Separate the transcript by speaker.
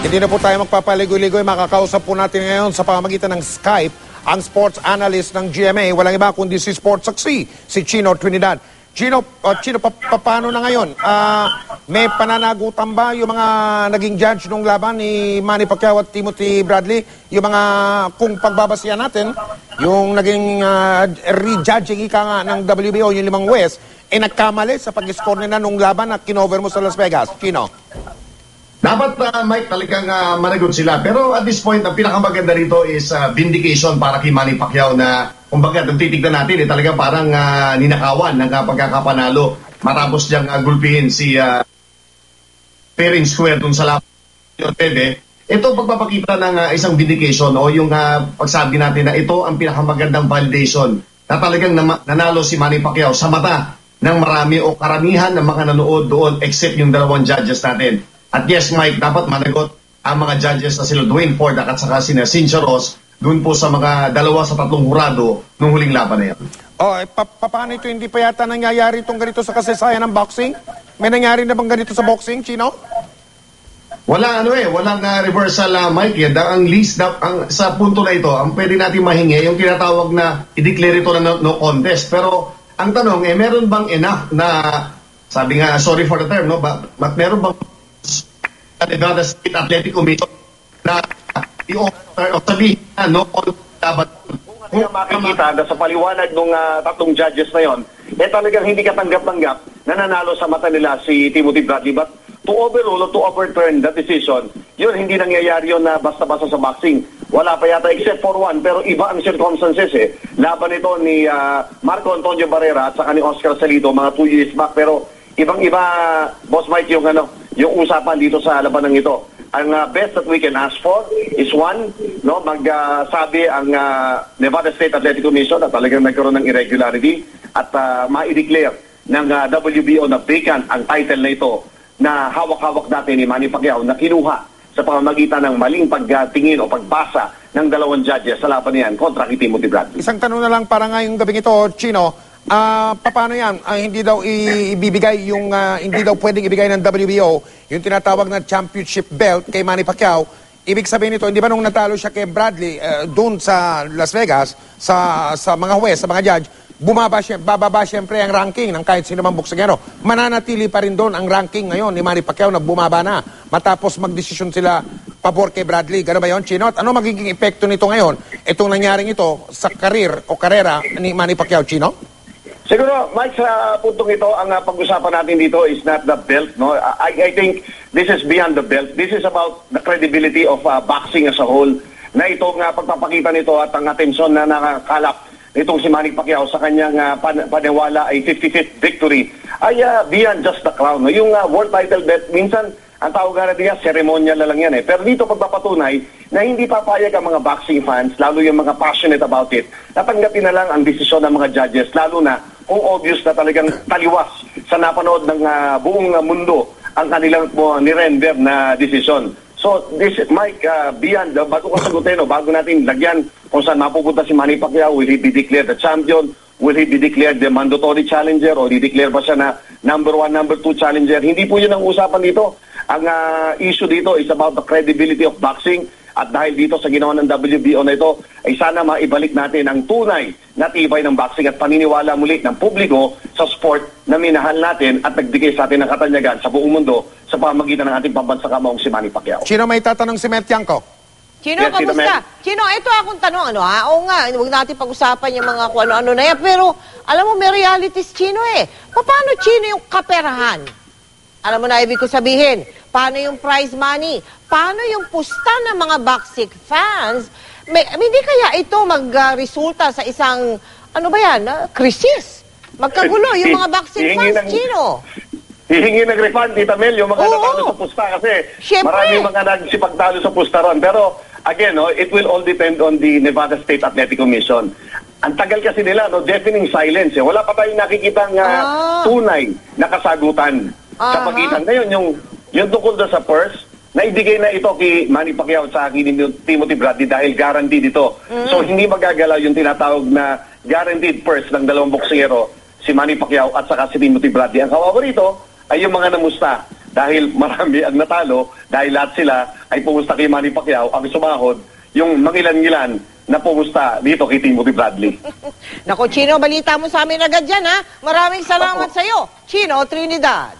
Speaker 1: Hindi na po tayo magpapaligoy-ligoy. Makakausap po natin ngayon sa pamamagitan ng Skype ang sports analyst ng GMA. Walang iba kundi si Sports Saksi, si Chino Trinidad. Chino, paano na ngayon? May pananagutan ba yung mga naging judge nung laban ni Manny Pacquiao at Timothy Bradley? Yung mga, kung pagbabasihan natin, yung naging re-judging ika nga ng WBO, yung 5 West, nagkamali sa pag-score nila nung laban na kinover mo sa Las Vegas. Chino?
Speaker 2: Dapat, Mike, talagang managot sila. Pero at this point, ang pinakamaganda rito is vindication para kay Manny Pacquiao na, kumbaga, kung titignan natin, talagang parang ninakawan ng pagkakapanalo matapos niyang gulpihin si fair and square dun sa laban. Ito pagpapakita ng isang vindication o yung pagsabi natin na ito ang pinakamagandang validation na talagang nanalo si Manny Pacquiao sa mata ng marami o karamihan ng mga nanood doon except yung 2 judges natin. At yes, Mike, dapat managot ang mga judges na sila Dwayne Ford at saka sina Cynthia Ross doon po sa mga 2 sa 3 hurado nung huling laban na yan.
Speaker 1: Paano ito hindi pa yata nangyayari itong ganito sa kasaysayan ng boxing? May nangyari na bang ganito sa boxing, Chino?
Speaker 2: Walang reversal, Mike. Ang least sa punto na ito, ang pwede natin mahingi, yung tinatawag na i-declare ito na no contest. Pero ang tanong, meron bang enough na, sabi nga, sorry for the term, no? But meron bang Nevada State Athletic Commission na i-offer o sabihin na no dapat
Speaker 3: kung makikita na sa paliwanag ng 3 judges na yon, talagang hindi katanggap-tanggap na nanalo sa mata nila si Timothy Bradley. But to overrule or to overturn that decision, yun hindi nangyayari yun na basta-basta sa boxing. Wala pa yata except for one, pero iba ang circumstances eh. Laban ito ni Marco Antonio Barrera at saka ni Oscar Salido mga 2 years back, pero ibang-iba, Boss Mike, yung usapan dito sa labanang ito. Ang best that we can ask for is one, no, magsabi ang Nevada State Athletic Commission na talagang nagkaroon ng irregularity at ma-declare ng WBO na vacant ang title na ito na hawak-hawak dati ni Manny Pacquiao na kinuha sa pamamagitan ng maling pagtingin o pagbasa ng 2 judges sa laban niyan kontra kay Timothy Bradley.
Speaker 1: Isang tanong na lang para ngayong gabing ito, Chino. Paano yan? Hindi daw ibibigay yung hindi daw pwedeng ibigay ng WBO yung tinatawag na championship belt kay Manny Pacquiao. Ibig sabihin nito, hindi ba nung natalo siya kay Bradley doon sa Las Vegas sa mga huwes, sa mga judge, bababa siyempre ang ranking ng kahit sino mang boksingero. Mananatili pa rin doon ang ranking ngayon ni Manny Pacquiao na bumaba na matapos magdesisyon sila pabor kay Bradley. Gano'n ba yun, Chino? At ano magiging epekto nito ngayon? Itong nangyaring ito sa karera ni Manny Pacquiao, Chino?
Speaker 3: Siguro, Mike, sa puntong ito, ang pag-usapan natin dito is not the belt. No, I think this is beyond the belt. This is about the credibility of boxing as a whole. Na ito nga pagpapakita nito at ang atensyon na nakakalap nitong si Manny Pacquiao sa kanyang paniwala ay 55th victory ay beyond just the crown. No? Yung world title belt, minsan ang tawag nga natin ceremonial na lang yan eh. Pero dito pagpapatunay na hindi papayag ang mga boxing fans, lalo yung mga passionate about it, natanggapin na lang ang desisyon ng mga judges, lalo na kung obvious na talagang taliwas sa napanood ng buong mundo ang kanilang nirender na desisyon. So, this, Mike, beyond, bago ko sagutin, bago natin lagyan kung saan mapupunta si Manny Pacquiao, will he be declared the champion? Will he be declared the mandatory challenger? O di-declare ba siya na number 1, number 2 challenger? Hindi po yun ang usapan dito. Ang issue dito is about the credibility of boxing. At dahil dito sa ginawa ng WBO na ito, ay sana maibalik natin ang tunay na tibay ng boxing at paniniwala muli ng publiko sa sport na minahal natin at nagbigay sa atin ng katanyagan sa buong mundo sa pamamagitan ng ating pambansakamaong si Manny Pacquiao.
Speaker 1: Chino, may tatanong si Met Tiangco.
Speaker 4: Chino, yes, kamusta? Chino, ito akong tanong, Oo nga, huwag natin pag-usapan yung mga kung ano-ano na yan, pero alam mo, may realities, Chino eh. Paano, Chino, yung kaperahan? Alam mo na ibig ko sabihin, paano yung prize money? Paano yung pusta ng mga boxing fans? Hindi kaya ito mag-resulta sa isang, ano ba yan, krisis? Magkagulo yung mga boxing fans, Chino.
Speaker 3: Hihingi ng refund, Tita Mel, yung mga natalo sa pusta kasi marami mga nagsipagtalo sa pusta ron. Pero, again, it will all depend on the Nevada State Athletic Commission. Ang tagal kasi nila, deafening silence. Wala pa tayong nakikitang tunay na kasagutan. Sa pagitan ngayon, yung tungkol sa purse, naibigay na ito kay Manny Pacquiao sa akin ni Timothy Bradley dahil guaranteed ito. So, hindi magagalaw yung tinatawag na guaranteed purse ng 2 boksingero, si Manny Pacquiao at saka si Timothy Bradley. Ang kawawa rito ay yung mga namusta dahil marami ang natalo, dahil lahat sila ay pumusta kay Manny Pacquiao, ang sumahod yung mangilan-ngilan na pumusta dito kay Timothy Bradley.
Speaker 4: Nako, Chino, balita mo sa amin agad dyan, ha? Maraming salamat sa iyo, Chino Trinidad.